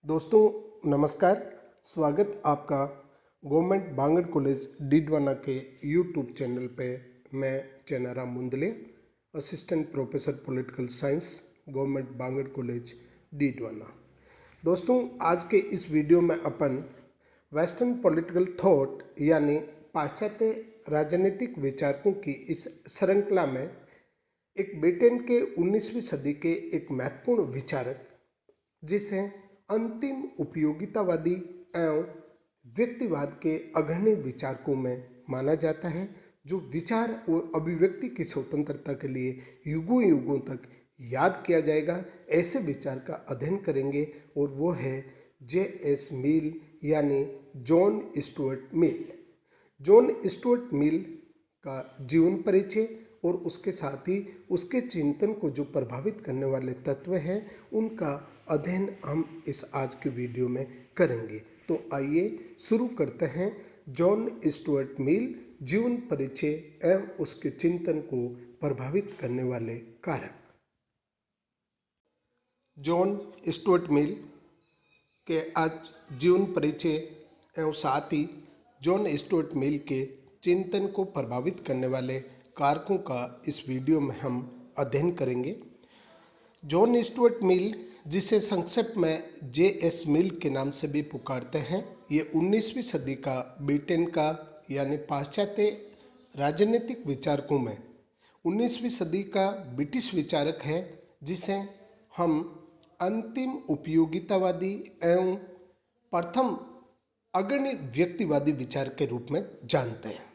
दोस्तों नमस्कार। स्वागत आपका गवर्नमेंट बांगड़ कॉलेज डीडवाना के यूट्यूब चैनल पे। मैं Chenaram Mundle, assistant professor political science, government Bangar college Didwana. दोस्तों आज के इस वीडियो में अपन वेस्टर्न पॉलिटिकल थॉट यानी पाश्चात्य राजनीतिक विचारकों की इस श्रृंखला में एक ब्रिटेन के 19वीं सदी के एक महत्वपूर्ण विचारक, जिसे अंतिम उपयोगितावादी एवं व्यक्तिवाद के अग्रणी विचारकों में माना जाता है, जो विचार और अभिव्यक्ति की स्वतंत्रता के लिए युगों युगों तक याद किया जाएगा, ऐसे विचार का अध्ययन करेंगे। और वो है J.S. मिल यानी John Stuart Mill. John Stuart Mill का जीवन परिचय और उसके साथ ही उसके चिंतन को जो प्रभावित करने वाले तत्व हैं, उनका अध्ययन हम इस आज के वीडियो में करेंगे। तो आइए शुरू करते हैं। जॉन स्टुअर्ट मिल, जीवन परिचय एवं उसके चिंतन को प्रभावित करने वाले कारक। जॉन स्टुअर्ट मिल के आज जीवन परिचय एवं साथ ही जॉन स्टुअर्ट मिल के चिंतन को प्रभावित करने वाले कारकों का इस वीडियो में हम अध्ययन करेंगे। जॉन स्टुअर्ट मिल, जिसे संक्षेप में J.S. मिल के नाम से भी पुकारते हैं, ये 19वीं सदी का ब्रिटेन का यानी पाश्चात्य राजनीतिक विचारकों में 19वीं सदी का ब्रिटिश विचारक है, जिसे हम अंतिम उपयोगितावादी एवं प्रथम अग्रणी व्यक्तिवादी विचार के रूप में जानते हैं।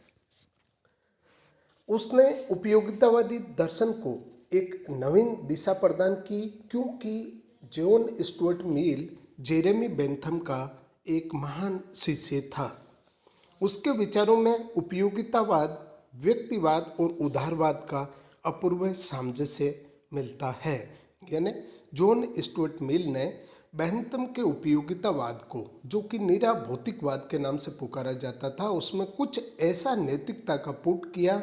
उसने उपयोगितावादी दर्शन को एक नवीन दिशा प्रदान की, क्योंकि John Stuart Mill Jeremy Bentham का एक महान शिष्य था। उसके विचारों में उपयोगितावाद, व्यक्तिवाद और उदारवाद का अपूर्व सामंजस्य मिलता है। यानी जॉन स्टुअर्ट मिल ने बेंथम के उपयोगितावाद को, जो कि निरा भौतिकवाद के नाम से पुकारा जाता था, उसमें कुछ ऐसा नैतिकता का पुट किया,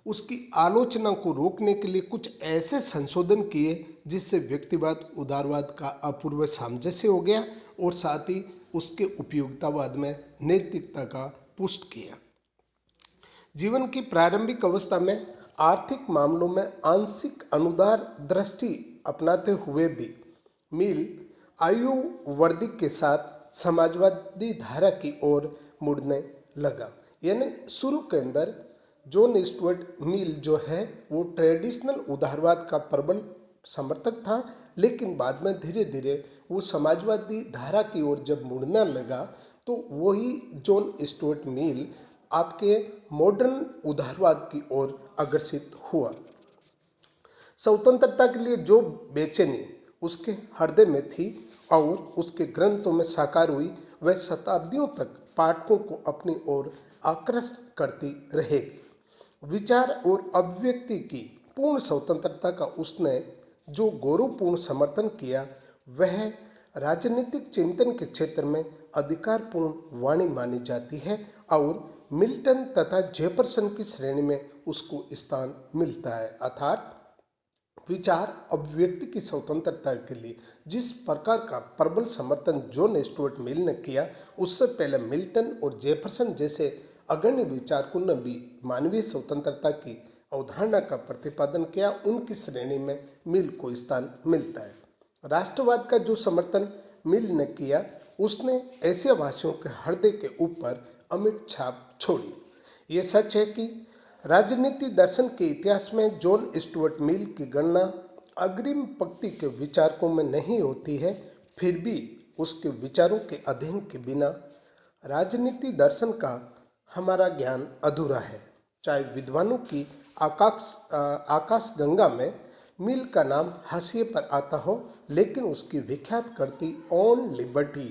उसकी आलोचना को रोकने के लिए कुछ ऐसे संशोधन किए जिससे व्यक्तिवाद उदारवाद का अपूर्व सामंजस्य हो गया और साथ ही उसके उपयोगितावाद में नैतिकता का पुष्ट किया। जीवन की प्रारंभिक अवस्था में आर्थिक मामलों में आंशिक अनुदार दृष्टि अपनाते हुए भी मिल आयु वर्दी के साथ समाजवादी धारा की ओर मुड़ने लगा। यानी शुरू के अंदर जॉन स्टुअर्ट मिल जो है वो ट्रेडिशनल उदारवाद का प्रबल समर्थक था, लेकिन बाद में धीरे धीरे वो समाजवादी धारा की ओर जब मुड़ने लगा तो वही जॉन स्टुअर्ट मिल आपके मॉडर्न उदारवाद की ओर अग्रसित हुआ। स्वतंत्रता के लिए जो बेचैनी उसके हृदय में थी और उसके ग्रंथों में साकार हुई, वह शताब्दियों तक पाठकों को अपनी ओर आकृष्ट करती रहेगी। विचार और अभिव्यक्ति की पूर्ण स्वतंत्रता का उसने जो गौरवपूर्ण समर्थन किया, वह राजनीतिक चिंतन के क्षेत्र में अधिकारपूर्ण वाणी मानी जाती है और मिल्टन तथा जेफरसन की श्रेणी में उसको स्थान मिलता है। अर्थात विचार अभिव्यक्ति की स्वतंत्रता के लिए जिस प्रकार का प्रबल समर्थन जॉन स्टुअर्ट मिल ने किया, उससे पहले मिल्टन और जेफरसन जैसे अग्रणी विचारकों ने भी मानवीय स्वतंत्रता की अवधारणा का प्रतिपादन किया। उनकी श्रेणी में मिल को स्थान मिलता है। राष्ट्रवाद का जो समर्थन मिल ने किया, उसने एशिया वासियों के हृदय के ऊपर अमिट छाप छोड़ी। ये सच है कि राजनीति दर्शन के इतिहास में जॉन स्टुअर्ट मिल की गणना अग्रिम पंक्ति के विचारकों में नहीं होती है, फिर भी उसके विचारों के अध्ययन के बिना राजनीति दर्शन का हमारा ज्ञान अधूरा है। चाहे विद्वानों की आकाश गंगा में मिल का नाम हाशिए पर आता हो, लेकिन उसकी विख्यात कृति ऑन लिबर्टी,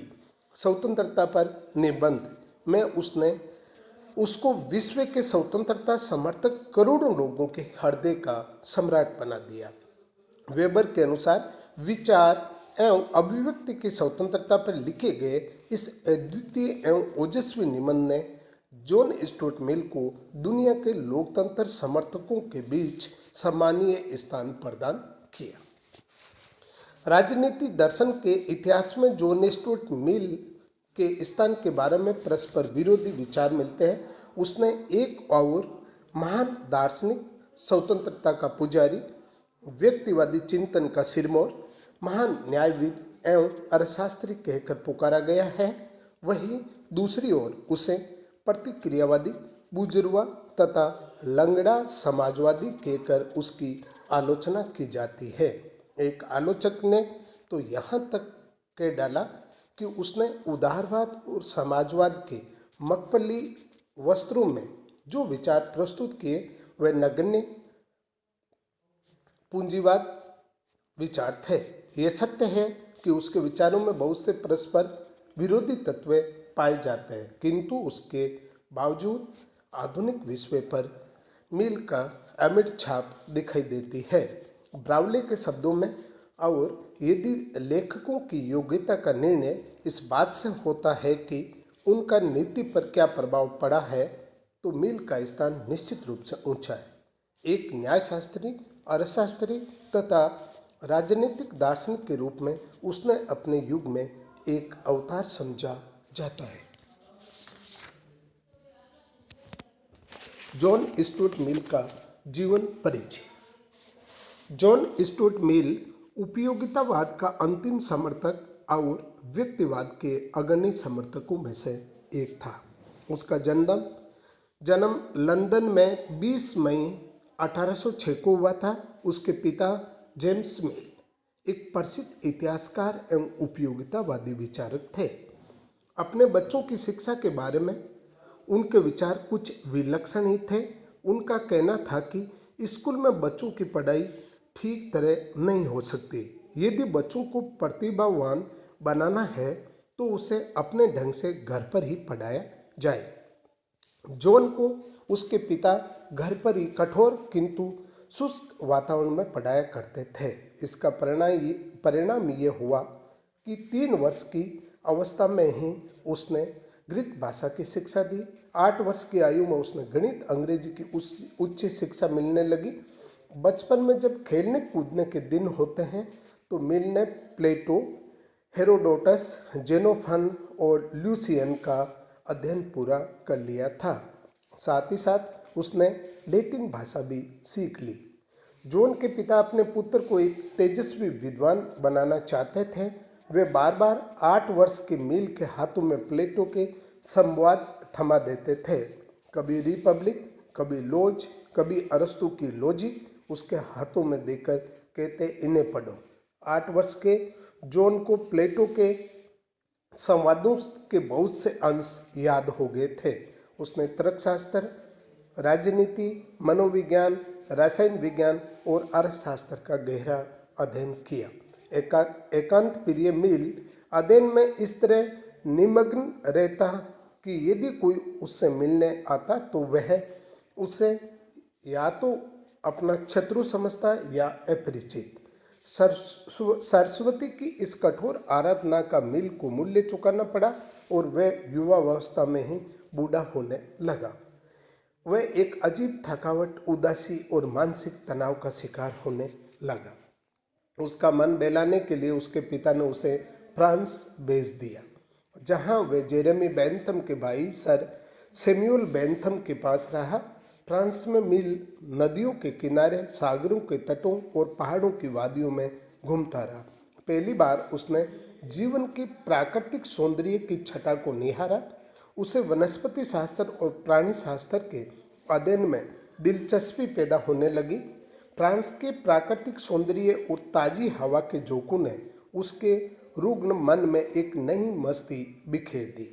स्वतंत्रता पर निबंध में उसने उसको विश्व के स्वतंत्रता समर्थक करोड़ों लोगों के हृदय का सम्राट बना दिया। वेबर के अनुसार विचार एवं अभिव्यक्ति की स्वतंत्रता पर लिखे गए इस अद्वितीय एवं ओजस्वी निबंध ने जॉन स्टुअर्ट मिल को दुनिया के लोकतंत्र समर्थकों के बीच सम्मानीय स्थान प्रदान किया। राजनीति दर्शन के इतिहास में जॉन स्टुअर्ट मिल के स्थान के बारे में परस्पर विरोधी विचार मिलते हैं। उसने एक और महान दार्शनिक, स्वतंत्रता का पुजारी, व्यक्तिवादी चिंतन का सिरमौर, महान न्यायविद एवं अर्थशास्त्री कहकर पुकारा गया है। वहीं दूसरी ओर उसे प्रतिक्रियावादी, बुजुर्गवा तथा लंगड़ा समाजवादी कहकर उसकी आलोचना की जाती है। एक आलोचक ने तो यहाँ तक कह डाला कि उसने उदारवाद और समाजवाद के मखमली वस्त्रों में जो विचार प्रस्तुत किए वे नगण्य पूंजीवाद विचार थे। ये सत्य है कि उसके विचारों में बहुत से परस्पर विरोधी तत्व पाए जाते हैं, किंतु उसके बावजूद आधुनिक विश्व पर मिल का अमिट छाप दिखाई देती है। ब्राउले के शब्दों में, और यदि लेखकों की योग्यता का निर्णय इस बात से होता है कि उनका नीति पर क्या प्रभाव पड़ा है, तो मिल का स्थान निश्चित रूप से ऊंचा है। एक न्यायशास्त्री, अर्थशास्त्री तथा राजनीतिक दार्शनिक के रूप में उसने अपने युग में एक अवतार समझा जाता है। जॉन स्टुअर्ट मिल का जीवन परिचय। जॉन स्टुअर्ट मिल उपयोगितावाद का अंतिम समर्थक और व्यक्तिवाद के अग्रणी समर्थकों में से एक था। उसका जन्म लंदन में 20 मई 1806 को हुआ था। उसके पिता जेम्स मिल एक प्रसिद्ध इतिहासकार एवं उपयोगितावादी विचारक थे। अपने बच्चों की शिक्षा के बारे में उनके विचार कुछ विलक्षण ही थे। उनका कहना था कि स्कूल में बच्चों की पढ़ाई ठीक तरह नहीं हो सकती। यदि बच्चों को प्रतिभावान बनाना है तो उसे अपने ढंग से घर पर ही पढ़ाया जाए। जॉन को उसके पिता घर पर ही कठोर किंतु शुष्क वातावरण में पढ़ाया करते थे। इसका परिणाम ये हुआ कि 3 वर्ष की अवस्था में ही उसने ग्रीक भाषा की शिक्षा दी। 8 वर्ष की आयु में उसने गणित, अंग्रेजी की उच्च शिक्षा मिलने लगी। बचपन में जब खेलने कूदने के दिन होते हैं तो मिल ने प्लेटो, हेरोडोटस, जेनोफन और ल्यूसियन का अध्ययन पूरा कर लिया था। साथ ही साथ उसने लैटिन भाषा भी सीख ली। जॉन के पिता अपने पुत्र को एक तेजस्वी विद्वान बनाना चाहते थे। वे बार बार 8 वर्ष के मिल के हाथों में प्लेटो के संवाद थमा देते थे। कभी रिपब्लिक, कभी लॉज, कभी अरस्तु की लॉजिक उसके हाथों में देकर कहते, इन्हें पढ़ो। 8 वर्ष के जॉन को प्लेटो के संवादों के बहुत से अंश याद हो गए थे। उसने तर्कशास्त्र, राजनीति, मनोविज्ञान, रसायन विज्ञान और अर्थशास्त्र का गहरा अध्ययन किया। एकांत प्रिय मिल अध्ययन में इस तरह निमग्न रहता कि यदि कोई उससे मिलने आता तो वह उसे या तो अपना शत्रु समझता या अपरिचित। सरस्वती की इस कठोर आराधना का मिल को मूल्य चुकाना पड़ा और वह युवावस्था में ही बूढ़ा होने लगा। वह एक अजीब थकावट, उदासी और मानसिक तनाव का शिकार होने लगा। उसका मन बहलाने के लिए उसके पिता ने उसे फ्रांस भेज दिया, जहां वह जेरेमी बेंथम के भाई सर सैमुअल बेंथम के पास रहा। फ्रांस में मिल नदियों के किनारे, सागरों के तटों और पहाड़ों की वादियों में घूमता रहा। पहली बार उसने जीवन की प्राकृतिक सौंदर्य की छटा को निहारा। उसे वनस्पति शास्त्र और प्राणी शास्त्र के अध्ययन में दिलचस्पी पैदा होने लगी। फ्रांस के प्राकृतिक सौंदर्य और ताजी हवा के झोंकों ने उसके रुग्ण मन में एक नई मस्ती बिखेर दी।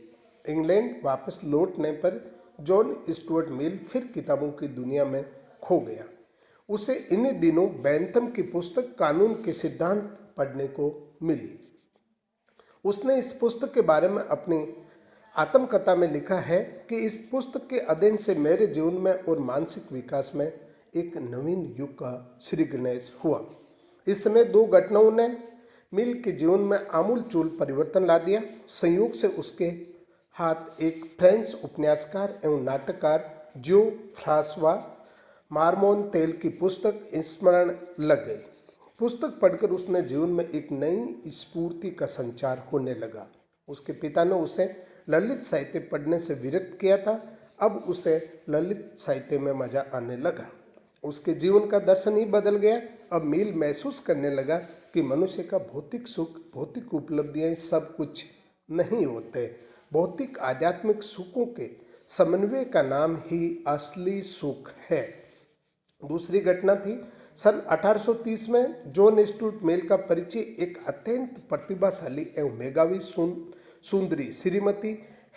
इंग्लैंड वापस लौटने पर जॉन स्टुअर्ट मिल फिर किताबों की दुनिया में खो गया। उसे इन्हीं दिनों बेंथम की पुस्तक कानून के सिद्धांत पढ़ने को मिली। उसने इस पुस्तक के बारे में अपनी आत्मकथा में लिखा है कि इस पुस्तक के अध्ययन से मेरे जीवन में और मानसिक विकास में एक नवीन युग का श्री गणेश हुआ। इस समय 2 घटनाओं ने मिल के जीवन में आमूलचूल परिवर्तन ला दिया। संयोग से उसके हाथ एक फ्रेंच उपन्यासकार एवं नाटककार जो फ्रांसवा मार्मोंतेल की पुस्तक स्मरण लग गई। पुस्तक पढ़कर उसने जीवन में एक नई स्फूर्ति का संचार होने लगा। उसके पिता ने उसे ललित साहित्य पढ़ने से विरक्त किया था। अब उसे ललित साहित्य में मजा आने लगा। उसके जीवन का दर्शन ही बदल गया। अब मील महसूस करने लगा कि मनुष्य का भौतिक सुख, भौतिक उपलब्धियां सब कुछ नहीं होते। भौतिक आध्यात्मिक सुखों के समन्वय का नाम ही असली सुख है। दूसरी घटना थी सन 1830 में जॉन स्टुअर्ट मिल का परिचय एक अत्यंत प्रतिभाशाली एवं मेधावी सुंदरी श्रीमती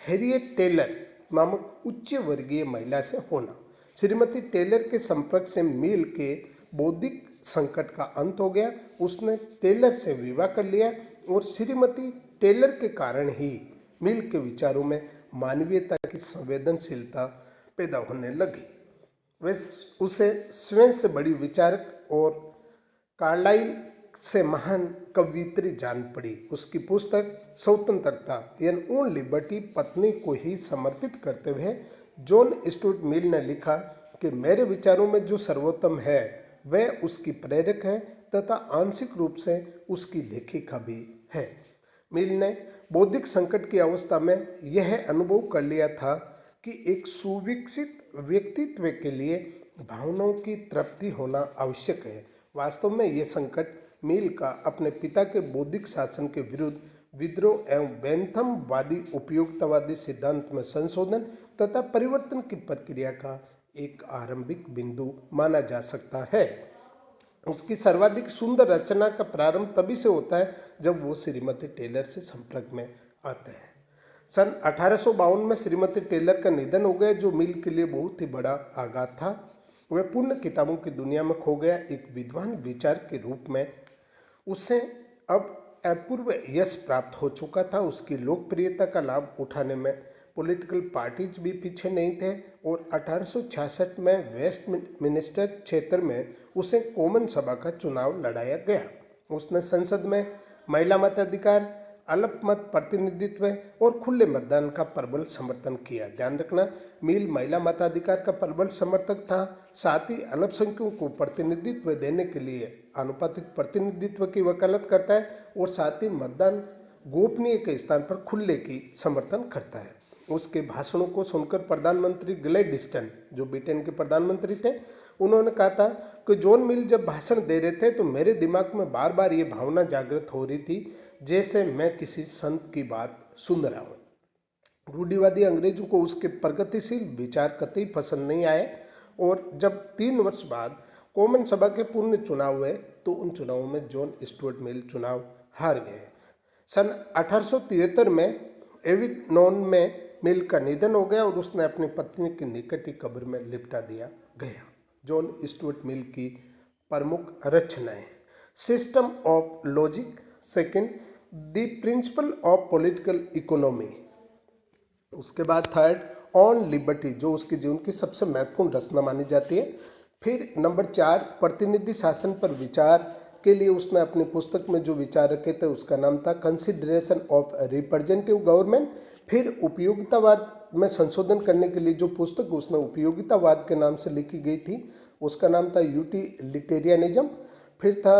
हैरियट टेलर नामक उच्च वर्गीय महिला से होना। श्रीमती टेलर के संपर्क से मिल के बौद्धिक संकट का अंत हो गया। उसने टेलर से विवाह कर लिया और श्रीमती टेलर के कारण ही मिल के विचारों में मानवीयता की संवेदनशीलता पैदा होने लगी। वे उसे स्वयं से बड़ी विचारक और कार्लाइल से महान कवियत्री जान पड़ी। उसकी पुस्तक स्वतंत्रता एन ओन लिबर्टी पत्नी को ही समर्पित करते हुए जॉन स्टुअर्ट मिल ने लिखा कि मेरे विचारों में जो सर्वोत्तम है वह उसकी प्रेरक है तथा आंशिक रूप से उसकी लेखिका भी है। मिल ने बौद्धिक संकट की अवस्था में यह अनुभव कर लिया था कि एक सुविकसित व्यक्तित्व के लिए भावनाओं की तृप्ति होना आवश्यक है। वास्तव में यह संकट मिल का अपने पिता के बौद्धिक शासन के विरुद्ध विद्रोह एवं बेंथमवादी उपयोगितावादी सिद्धांत में संशोधन तथा परिवर्तन की प्रक्रिया का एक आरंभिक बिंदु माना जा सकता है। उसकी सर्वाधिक सुंदर रचना का प्रारंभ तभी से होता है जब वो श्रीमती टेलर से संपर्क में आते हैं। सन 1852 में श्रीमती टेलर का निधन हो गया, जो मिल के लिए बहुत ही बड़ा आघात था। वह पूर्ण किताबों की दुनिया में खो गया। एक विद्वान विचार के रूप में उसे अब अपूर्व यश प्राप्त हो चुका था। उसकी लोकप्रियता का लाभ उठाने में पॉलिटिकल पार्टीज भी पीछे नहीं थे और 1866 में वेस्टमिनिस्टर क्षेत्र में उसे कॉमन सभा का चुनाव लड़ाया गया। उसने संसद में महिला मताधिकार, अल्पमत प्रतिनिधित्व और खुले मतदान का प्रबल समर्थन किया। ध्यान रखना, मिल महिला मताधिकार का प्रबल समर्थक था। साथ ही अल्पसंख्यकों को प्रतिनिधित्व देने के लिए आनुपातिक प्रतिनिधित्व की वकालत करता है और साथ ही मतदान गोपनीय के स्थान पर खुले की समर्थन करता है। उसके भाषणों को सुनकर प्रधानमंत्री ग्लैडस्टोन, जो ब्रिटेन के प्रधानमंत्री थे, उन्होंने कहा था कि जॉन मिल जब भाषण दे रहे थे तो मेरे दिमाग में बार बार ये भावना जागृत हो रही थी जैसे मैं किसी संत की बात सुन रहा हूँ। रूढ़िवादी अंग्रेजों को उसके प्रगतिशील विचार कतई पसंद नहीं आए और जब 3 वर्ष बाद कॉमन सभा के पूर्ण चुनाव हुए तो उन चुनावों में जॉन स्टुअर्ट मिल चुनाव हार गए। सन 1873 में एविग्नॉन में मिल का निधन हो गया और उसने अपनी पत्नी की निकट ही कब्र में लिपटा दिया गया। जॉन स्टुअर्ट मिल की प्रमुख रचनाएं: system of logic, second the principle of political economy, उसके बाद थर्ड ऑन लिबर्टी, जो उसके जीवन की सबसे महत्वपूर्ण रचना मानी जाती है। फिर नंबर 4 प्रतिनिधि शासन पर विचार के लिए उसने अपनी पुस्तक में जो विचार रखे थे उसका नाम था कंसिडरेशन ऑफ रिप्रेजेंटेटिव गवर्नमेंट। फिर उपयोगितावाद में संशोधन करने के लिए जो पुस्तक उसने उपयोगितावाद के नाम से लिखी गई थी उसका नाम था यूटिलिटेरियनिज्म। फिर था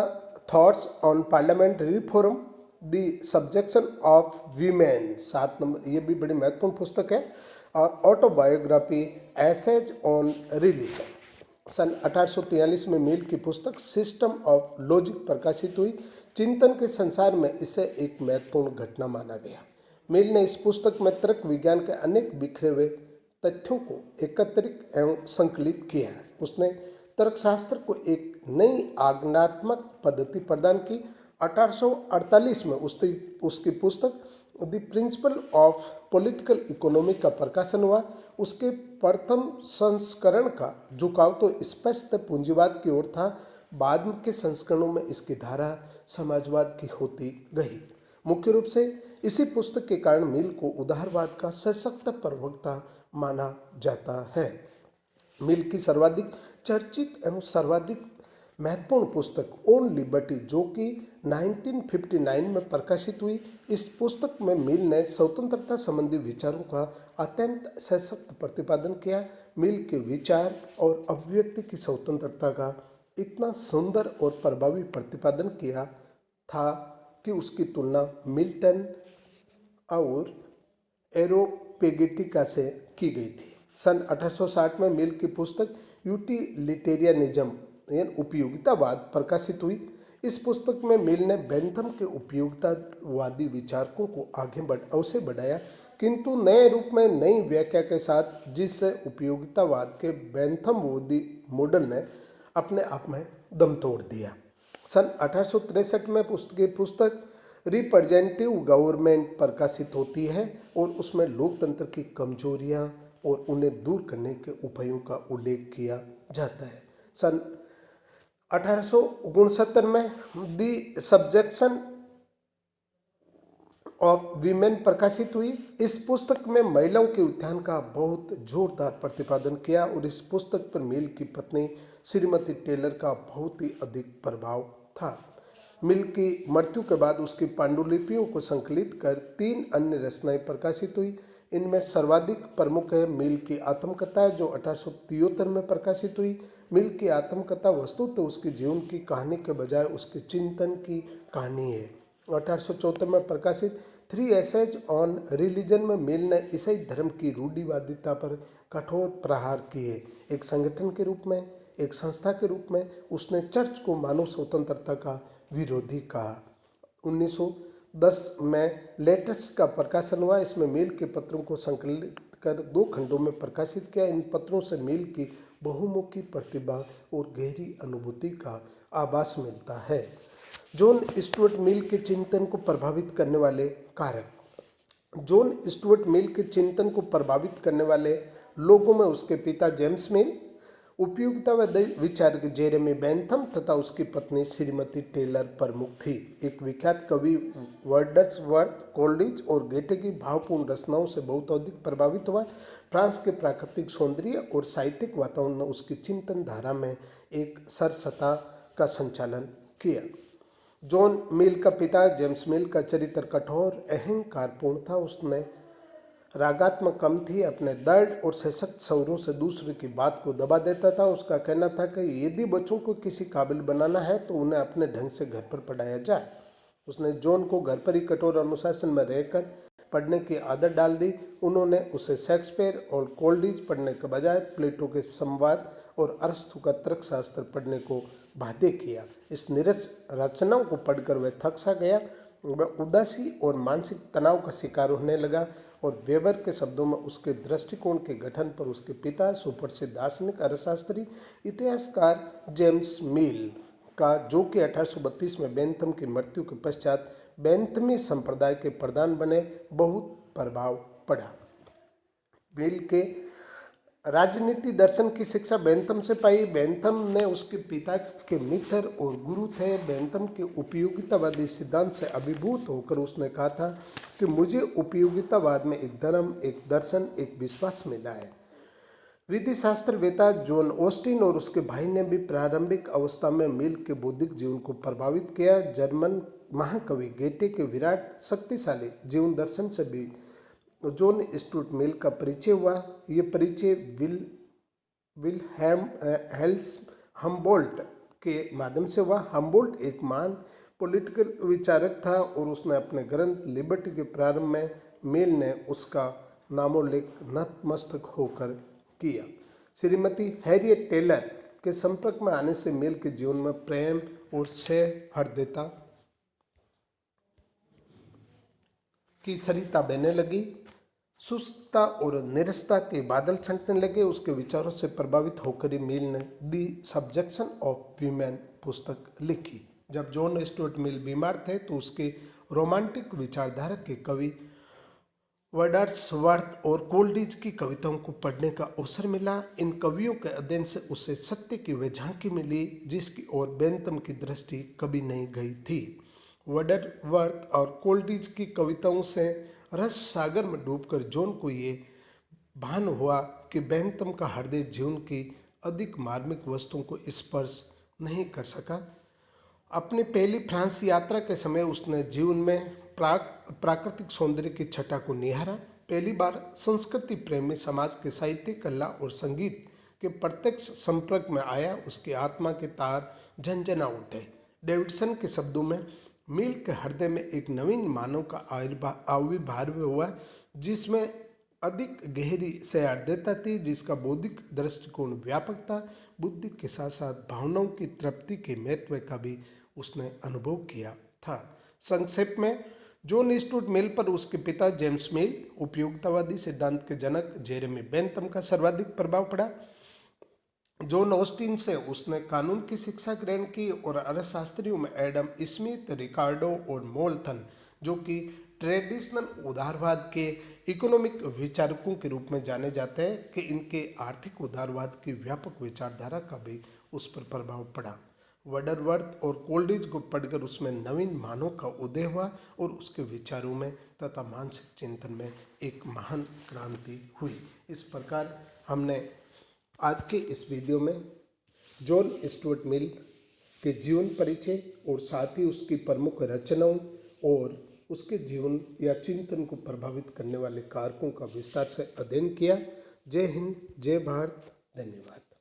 thoughts on parliamentary reform, the subjection of women, 7 number, ये भी बड़ी महत्वपूर्ण पुस्तक है। और ऑटोबायोग्राफी एसेज ऑन रिलीजन। सन 1843 में मिल की पुस्तक सिस्टम ऑफ लॉजिक प्रकाशित हुई। चिंतन के संसार में इसे एक महत्वपूर्ण घटना माना गया। मिल ने इस पुस्तक में तर्क विज्ञान के अनेक बिखरे हुए तथ्यों को एकत्रित एवं संकलित किया है। उसने तर्कशास्त्र को एक नई आज्ञानात्मक पद्धति प्रदान की। 1848 में उसकी पुस्तक the principle of political economy का प्रकाशन हुआ। उसके प्रथम संस्करण का झुकाव तो स्पष्ट पूंजीवाद की ओर था। बाद के संस्करणों में इसकी धारा समाजवाद की होती गई। मुख्य रूप से इसी पुस्तक के कारण मिल को उदारवाद का सशक्त प्रवक्ता माना जाता है। मिल की सर्वाधिक चर्चित एवं सर्वाधिक महत्वपूर्ण पुस्तक ऑन लिबर्टी, जो कि 1959 में प्रकाशित हुई। इस पुस्तक में मिल ने स्वतंत्रता संबंधी विचारों का अत्यंत सशक्त प्रतिपादन किया। मिल के विचार और अभिव्यक्ति की स्वतंत्रता का इतना सुंदर और प्रभावी प्रतिपादन किया था कि उसकी तुलना मिल्टन और एरोपेगिटिका से की गई थी। सन 1860 में मिल की पुस्तक यूटिलिटेरियनिज्म यानी उपयोगितावाद प्रकाशित हुई। इस पुस्तक में मिल ने बेंथम के उपयोगितावादी विचारकों को अवश्य बढ़ाया, किंतु नए रूप में नई व्याख्या के साथ, जिससे उपयोगितावाद के बेंथमवादी मॉडल ने अपने आप में दम तोड़ दिया। सन 1863 में पुस्तक रिप्रेजेंटेटिव गवर्नमेंट प्रकाशित होती है और उसमें लोकतंत्र की कमजोरियां और उन्हें दूर करने के उपायों का उल्लेख किया जाता है। सन 1869 में दी सब्जेक्शन ऑफ वीमेन प्रकाशित हुई। इस पुस्तक में महिलाओं के उत्थान का बहुत जोरदार प्रतिपादन किया और इस पुस्तक पर मिल की पत्नी श्रीमती टेलर का बहुत ही अधिक प्रभाव था। मिल की मृत्यु के बाद उसकी पांडुलिपियों को संकलित कर 3 अन्य रचनाएं प्रकाशित हुई। इनमें सर्वाधिक प्रमुख है मिल की आत्मकथा, जो 1873 में प्रकाशित हुई। मिल की आत्मकथा वस्तुतः तो उसके जीवन की कहानी के बजाय उसके चिंतन की कहानी है। 1874 में प्रकाशित 3 एसेज ऑन रिलीजन में मिल ने ईसाई धर्म की रूढ़िवादिता पर कठोर प्रहार किए। एक संगठन के रूप में, एक संस्था के रूप में उसने चर्च को मानव स्वतंत्रता का विरोधी कहा। 1910 में लेटर्स का प्रकाशन हुआ। इसमें मिल के पत्रों को संकलित कर 2 खंडों में प्रकाशित किया। इन पत्रों से मिल की बहुमुखी प्रतिभा और गहरी अनुभूति का आभास मिलता है। जॉन स्टुअर्ट मिल के चिंतन को प्रभावित करने वाले कारक। जॉन स्टुअर्ट मिल के चिंतन को प्रभावित करने वाले लोगों में उसके पिता जेम्स मिल, उपयोगितावादी विचारक जेरेमी बेंथम तथा उसकी पत्नी श्रीमती टेलर प्रमुख थी। एक विख्यात कवि वर्ड्सवर्थ, कोल्डिज और गेटे की भावपूर्ण रचनाओं से बहुत अधिक प्रभावित हुआ। फ्रांस के प्राकृतिक सौंदर्य और साहित्यिक वातावरण ने उसकी चिंतन धारा में एक सरसता का संचालन किया। जॉन मिल का पिता जेम्स मिल का चरित्र कठोर अहंकारपूर्ण था। उसने रागात्मक कम थी, अपने दर्द और सशक्त स्वरों से दूसरे की बात को दबा देता था। उसका कहना था कि यदि बच्चों को किसी काबिल बनाना है तो उन्हें अपने ढंग से घर पर पढ़ाया जाए। उसने जॉन को घर पर ही कठोर अनुशासन में रहकर पढ़ने की आदत डाल दी। उन्होंने उसे शेक्सपियर और कोल्डिज पढ़ने के बजाय प्लेटो के संवाद और अरस्तु का तर्कशास्त्र पढ़ने को बाध्य किया। इस नीरस रचनाओं को पढ़कर वह थक सा गया। वह उदासी और मानसिक तनाव का शिकार होने लगा और वेबर के शब्दों में उसके दृष्टिकोण के गठन पर उसके पिता सुप्रसिद्ध दार्शनिक अर्थशास्त्री इतिहासकार जेम्स मिल का, जो कि 1832 में बेंथम की मृत्यु के पश्चात बेंथमी संप्रदाय के प्रधान बने, बहुत प्रभाव पड़ा। मिल के राजनीति दर्शन की शिक्षा बेंथम से पाई। बेंथम ने उसके पिता के मित्र और गुरु थे। बेंथम के उपयोगितावादी सिद्धांत से अभिभूत होकर उसने कहा था कि मुझे उपयोगितावाद में एक धर्म, एक दर्शन, एक विश्वास मिला है। विधि शास्त्रवेत्ता जॉन ऑस्टिन और उसके भाई ने भी प्रारंभिक अवस्था में मिल के बौद्धिक जीवन को प्रभावित किया। जर्मन महाकवि गेटे के विराट शक्तिशाली जीवन दर्शन से भी जॉन स्टुअर्ट मिल का परिचय हुआ। ये परिचय विल्हेम हम्बोल्ट के माध्यम से हुआ। हम्बोल्ट एक महान पॉलिटिकल विचारक था और उसने अपने ग्रंथ लिबर्टी के प्रारंभ में मिल ने उसका नामोल्लेख नतमस्तक होकर किया। श्रीमती हैरियट टेलर के संपर्क में आने से मिल के जीवन में प्रेम और सौहार्दता की सरिता बहने लगी। सुस्तता और निरसता के बादल छंटने लगे। उसके विचारों से प्रभावित होकर ही मिल ने दी सब्जेक्शन ऑफ वीमेन पुस्तक लिखी। जब जॉन स्टुअर्ट मिल बीमार थे तो उसके रोमांटिक विचारधारा के कवि वर्ड्सवर्थ और कोल्डिज की कविताओं को पढ़ने का अवसर मिला। इन कवियों के अध्ययन से उसे सत्य की वह झांकी मिली जिसकी ओर बेंथम की दृष्टि कभी नहीं गई थी। वर्ड्सवर्थ और कोल्डिज की कविताओं से रस सागर में डूबकर जॉन को ये भान हुआ कि बेंथम का हृदय जीवन की अधिक मार्मिक वस्तुओं को स्पर्श नहीं कर सका। अपनी पहली फ्रांस यात्रा के समय उसने जीवन में प्राकृतिक सौंदर्य की छटा को निहारा। पहली बार संस्कृति प्रेमी समाज के साहित्य, कला और संगीत के प्रत्यक्ष संपर्क में आया, उसकी आत्मा के तार झंझना उठे। डेविडसन के शब्दों में, मिल के हृदय में एक नवीन मानव का आविर्भाव हुआ, जिसमें अधिक गहरी सहृदयता थी, जिसका बौद्धिक दृष्टिकोण व्यापक था। बुद्धि के साथ साथ भावनाओं की तृप्ति के महत्व का भी उसने अनुभव किया था। संक्षेप में, जॉन स्टुअर्ट मिल पर उसके पिता जेम्स मिल, उपयोगितावादी सिद्धांत के जनक जेरेमी बेंथम का सर्वाधिक प्रभाव पड़ा। जॉन ऑस्टिन से उसने कानून की शिक्षा ग्रहण की और अर्थशास्त्रियों में एडम स्मिथ, रिकार्डो और मोल्थन, जो कि ट्रेडिशनल उदारवाद के इकोनॉमिक विचारकों के रूप में जाने जाते हैं, कि इनके आर्थिक उदारवाद की व्यापक विचारधारा का भी उस पर प्रभाव पड़ा। वडरवर्थ और कोल्डिज को पढ़कर उसमें नवीन मानव का उदय हुआ और उसके विचारों में तथा मानसिक चिंतन में एक महान क्रांति हुई। इस प्रकार हमने आज के इस वीडियो में जॉन स्टुअर्ट मिल के जीवन परिचय और साथ ही उसकी प्रमुख रचनाओं और उसके जीवन या चिंतन को प्रभावित करने वाले कारकों का विस्तार से अध्ययन किया। जय हिंद, जय भारत, धन्यवाद।